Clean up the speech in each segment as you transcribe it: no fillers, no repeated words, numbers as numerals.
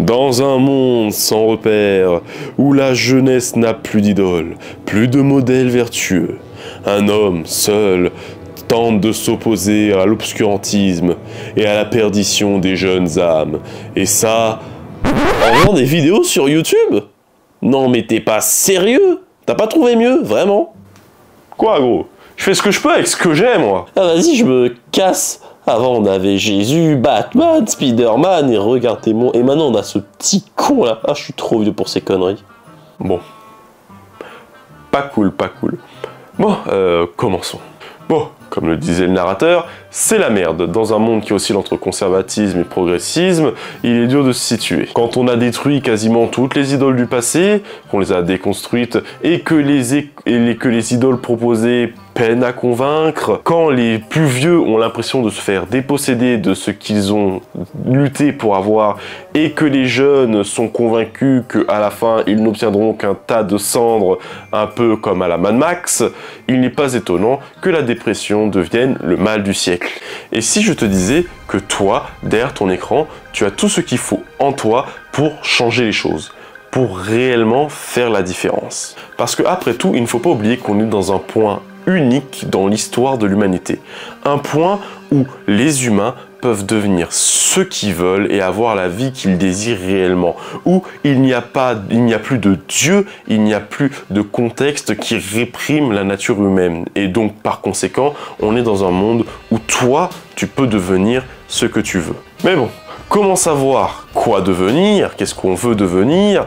Dans un monde sans repère, où la jeunesse n'a plus d'idole, plus de modèle vertueux, un homme seul tente de s'opposer à l'obscurantisme et à la perdition des jeunes âmes. Et ça, en faisant des vidéos sur YouTube? Non mais t'es pas sérieux? T'as pas trouvé mieux, vraiment? Quoi gros? Je fais ce que je peux avec ce que j'ai moi. Ah vas-y, je me casse. Avant on avait Jésus, Batman, Spider-Man, et regardez-moi. Et maintenant on a ce petit con là. Ah je suis trop vieux pour ces conneries. Bon. Pas cool, pas cool. Bon, commençons. Bon, comme le disait le narrateur, c'est la merde. Dans un monde qui oscille entre conservatisme et progressisme, il est dur de se situer. Quand on a détruit quasiment toutes les idoles du passé, qu'on les a déconstruites, et que les idoles proposées peinent à convaincre, quand les plus vieux ont l'impression de se faire déposséder de ce qu'ils ont lutté pour avoir, et que les jeunes sont convaincus qu'à la fin ils n'obtiendront qu'un tas de cendres, un peu comme à la Mad Max, il n'est pas étonnant que la dépression devienne le mal du siècle. Et si je te disais que toi, derrière ton écran, tu as tout ce qu'il faut en toi pour changer les choses, pour réellement faire la différence. Parce que après tout, il ne faut pas oublier qu'on est dans un point unique dans l'histoire de l'humanité. Un point où les humains peuvent devenir ce qu'ils veulent et avoir la vie qu'ils désirent réellement. Où il n'y a plus de Dieu, il n'y a plus de contexte qui réprime la nature humaine. Et donc, par conséquent, on est dans un monde où toi, tu peux devenir ce que tu veux. Mais bon, comment savoir quoi devenir, qu'est-ce qu'on veut devenir,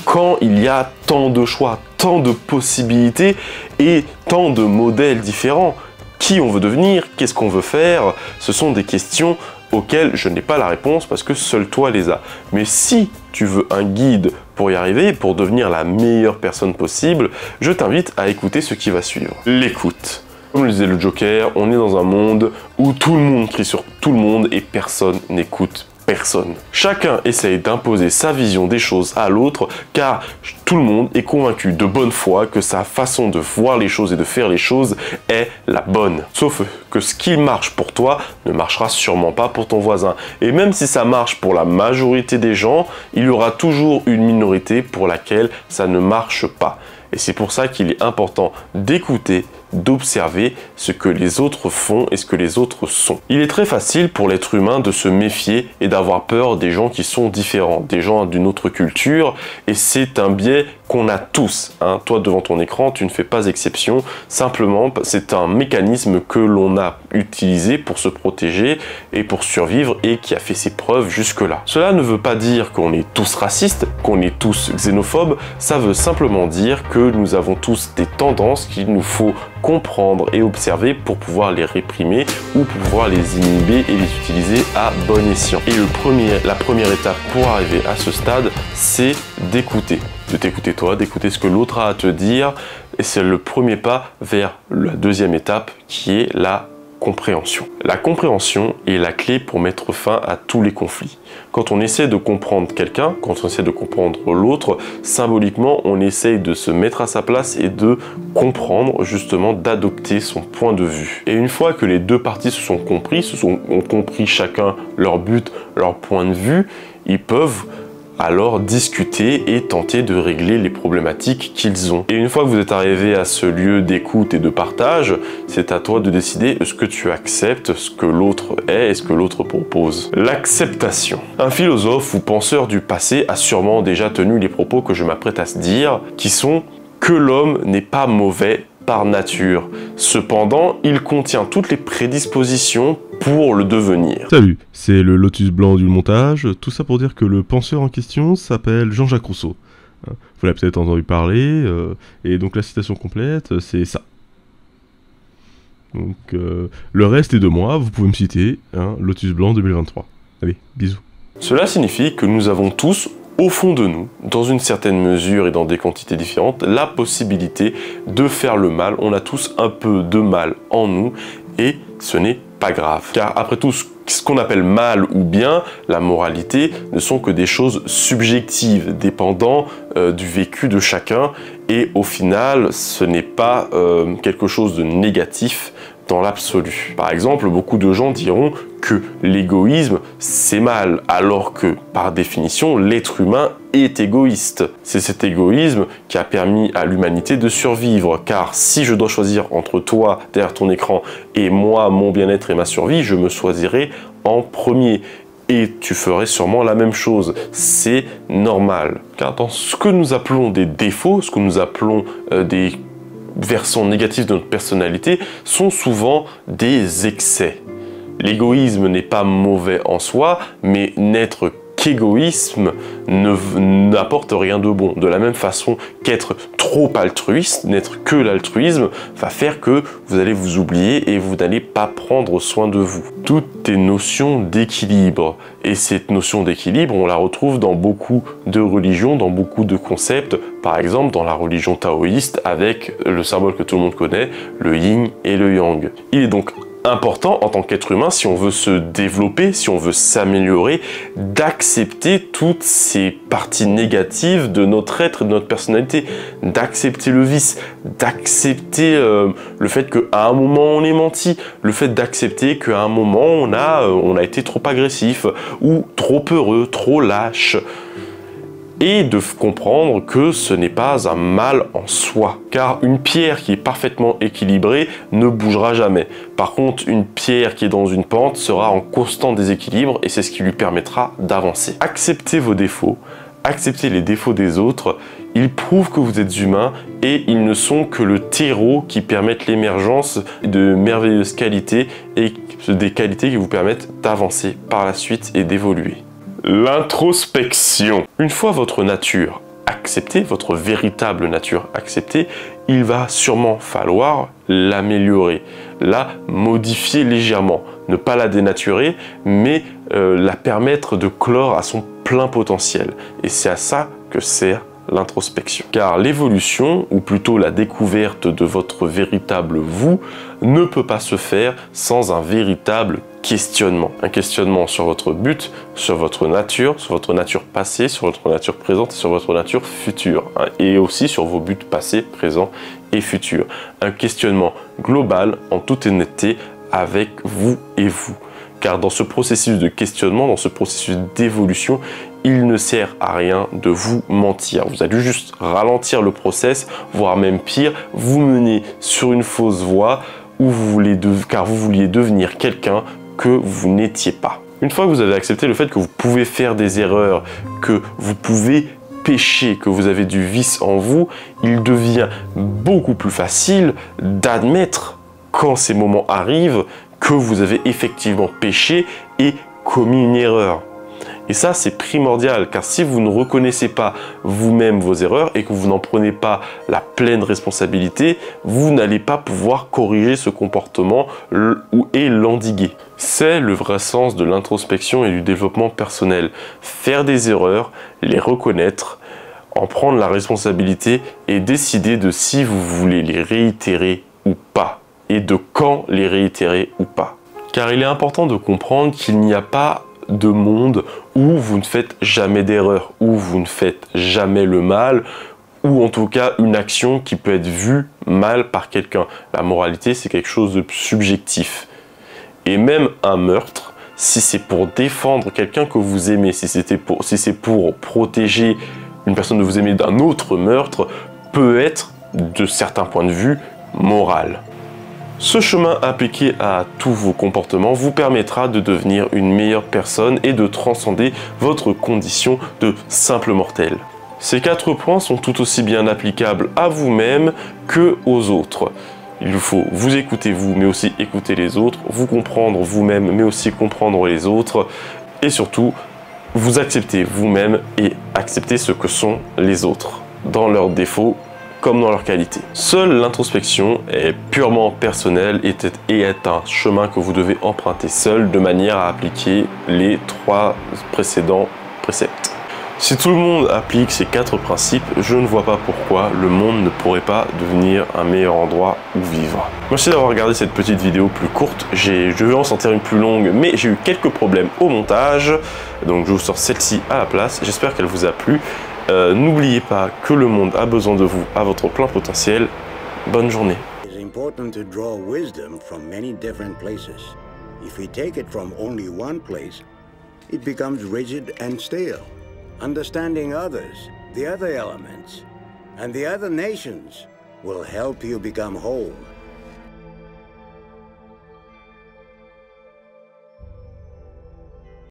quand il y a tant de choix, tant de possibilités et tant de modèles différents? Qui on veut devenir, qu'est-ce qu'on veut faire? Ce sont des questions auxquelles je n'ai pas la réponse parce que seul toi les as. Mais si tu veux un guide pour y arriver, pour devenir la meilleure personne possible, je t'invite à écouter ce qui va suivre. L'écoute. Comme le disait le Joker, on est dans un monde où tout le monde crie sur tout le monde et personne n'écoute personne. Chacun essaye d'imposer sa vision des choses à l'autre car tout le monde est convaincu de bonne foi que sa façon de voir les choses et de faire les choses est la bonne. Sauf que ce qui marche pour toi ne marchera sûrement pas pour ton voisin. Et même si ça marche pour la majorité des gens, il y aura toujours une minorité pour laquelle ça ne marche pas. Et c'est pour ça qu'il est important d'écouter, d'observer ce que les autres font et ce que les autres sont. Il est très facile pour l'être humain de se méfier et d'avoir peur des gens qui sont différents, des gens d'une autre culture, et c'est un biais qu'on a tous. Hein. Toi, devant ton écran, tu ne fais pas exception, simplement, c'est un mécanisme que l'on a utilisé pour se protéger et pour survivre et qui a fait ses preuves jusque-là. Cela ne veut pas dire qu'on est tous racistes, qu'on est tous xénophobes, ça veut simplement dire que nous avons tous des tendances qu'il nous faut comprendre et observer pour pouvoir les réprimer ou pour pouvoir les inhiber et les utiliser à bon escient. Et la première étape pour arriver à ce stade, c'est d'écouter. De t'écouter toi, d'écouter ce que l'autre a à te dire. Et c'est le premier pas vers la deuxième étape qui est la compréhension. La compréhension est la clé pour mettre fin à tous les conflits. Quand on essaie de comprendre quelqu'un, quand on essaie de comprendre l'autre, symboliquement, on essaye de se mettre à sa place et de comprendre, justement, d'adopter son point de vue. Et une fois que les deux parties se sont compris, ont compris chacun leur but, leur point de vue, ils peuvent alors discuter et tenter de régler les problématiques qu'ils ont. Et une fois que vous êtes arrivé à ce lieu d'écoute et de partage, c'est à toi de décider est-ce que tu acceptes ce que l'autre est et ce que l'autre propose. L'acceptation. Un philosophe ou penseur du passé a sûrement déjà tenu les propos que je m'apprête à se dire, qui sont que l'homme n'est pas mauvais par nature. Cependant, il contient toutes les prédispositions pour le devenir. Salut, c'est le Lotus Blanc du montage, tout ça pour dire que le penseur en question s'appelle Jean-Jacques Rousseau. Vous l'avez peut-être entendu parler, et donc la citation complète, c'est ça. Donc le reste est de moi, vous pouvez me citer, hein, Lotus Blanc 2023. Allez, bisous. Cela signifie que nous avons tous, au fond de nous, dans une certaine mesure et dans des quantités différentes, la possibilité de faire le mal. On a tous un peu de mal en nous et ce n'est pas grave. Car après tout, ce qu'on appelle mal ou bien, la moralité, ne sont que des choses subjectives, dépendant du vécu de chacun. Et au final, ce n'est pas quelque chose de négatif dans l'absolu. Par exemple, beaucoup de gens diront que l'égoïsme, c'est mal, alors que, par définition, l'être humain est égoïste. C'est cet égoïsme qui a permis à l'humanité de survivre, car si je dois choisir entre toi, derrière ton écran, et moi, mon bien-être et ma survie, je me choisirai en premier. Et tu ferais sûrement la même chose. C'est normal. Car dans ce que nous appelons des défauts, ce que nous appelons des versants négatifs de notre personnalité, sont souvent des excès. L'égoïsme n'est pas mauvais en soi, mais n'être qu'égoïsme n'apporte rien de bon. De la même façon qu'être trop altruiste, n'être que l'altruisme, va faire que vous allez vous oublier et vous n'allez pas prendre soin de vous. Tout est notion d'équilibre. Et cette notion d'équilibre, on la retrouve dans beaucoup de religions, dans beaucoup de concepts. Par exemple, dans la religion taoïste, avec le symbole que tout le monde connaît, le yin et le yang. Il est donc important en tant qu'être humain, si on veut se développer, si on veut s'améliorer, d'accepter toutes ces parties négatives de notre être et de notre personnalité, d'accepter le vice, d'accepter le fait qu'à un moment on est menti, le fait d'accepter qu'à un moment on a été trop agressif ou trop heureux, trop lâche. Et de comprendre que ce n'est pas un mal en soi. Car une pierre qui est parfaitement équilibrée ne bougera jamais. Par contre, une pierre qui est dans une pente sera en constant déséquilibre et c'est ce qui lui permettra d'avancer. Acceptez vos défauts, acceptez les défauts des autres, ils prouvent que vous êtes humain et ils ne sont que le terreau qui permettent l'émergence de merveilleuses qualités et des qualités qui vous permettent d'avancer par la suite et d'évoluer. L'introspection. Une fois votre nature acceptée, votre véritable nature acceptée, il va sûrement falloir l'améliorer, la modifier légèrement, ne pas la dénaturer, mais la permettre de clore à son plein potentiel. Et c'est à ça que sert l'introspection. Car l'évolution, ou plutôt la découverte de votre véritable vous, ne peut pas se faire sans un véritable questionnement. Un questionnement sur votre but, sur votre nature passée, sur votre nature présente et sur votre nature future. Et aussi sur vos buts passés, présents et futurs. Un questionnement global, en toute honnêteté, avec vous et vous. Car dans ce processus de questionnement, dans ce processus d'évolution, il ne sert à rien de vous mentir. Vous allez juste ralentir le process, voire même pire, vous mener sur une fausse voie où car vous vouliez devenir quelqu'un que vous n'étiez pas. Une fois que vous avez accepté le fait que vous pouvez faire des erreurs, que vous pouvez pécher, que vous avez du vice en vous, il devient beaucoup plus facile d'admettre quand ces moments arrivent que vous avez effectivement péché et commis une erreur. Et ça, c'est primordial, car si vous ne reconnaissez pas vous-même vos erreurs et que vous n'en prenez pas la pleine responsabilité, vous n'allez pas pouvoir corriger ce comportement et l'endiguer. C'est le vrai sens de l'introspection et du développement personnel. Faire des erreurs, les reconnaître, en prendre la responsabilité et décider de si vous voulez les réitérer ou pas. Et de quand les réitérer ou pas. Car il est important de comprendre qu'il n'y a pas de monde où vous ne faites jamais d'erreur, où vous ne faites jamais le mal, ou en tout cas une action qui peut être vue mal par quelqu'un. La moralité, c'est quelque chose de subjectif. Et même un meurtre, si c'est pour défendre quelqu'un que vous aimez, si c'est pour protéger une personne que vous aimez d'un autre meurtre, peut être, de certains points de vue, moral. Ce chemin appliqué à tous vos comportements vous permettra de devenir une meilleure personne et de transcender votre condition de simple mortel. Ces 4 points sont tout aussi bien applicables à vous-même que aux autres. Il faut vous écouter vous, mais aussi écouter les autres, vous comprendre vous-même, mais aussi comprendre les autres, et surtout, vous accepter vous-même et accepter ce que sont les autres, dans leurs défauts comme dans leurs qualités. Seule l'introspection est purement personnelle et est un chemin que vous devez emprunter seul de manière à appliquer les 3 précédents préceptes. Si tout le monde applique ces 4 principes, je ne vois pas pourquoi le monde ne pourrait pas devenir un meilleur endroit où vivre. Merci d'avoir regardé cette petite vidéo plus courte. Je vais en sortir une plus longue, mais j'ai eu quelques problèmes au montage, donc je vous sors celle-ci à la place. J'espère qu'elle vous a plu. N'oubliez pas que le monde a besoin de vous à votre plein potentiel. Bonne journée. important to draw wisdom from many different places. If we take it from only one place, it becomes rigid and stale. Understanding others, the other elements, and the other nations will help you become whole.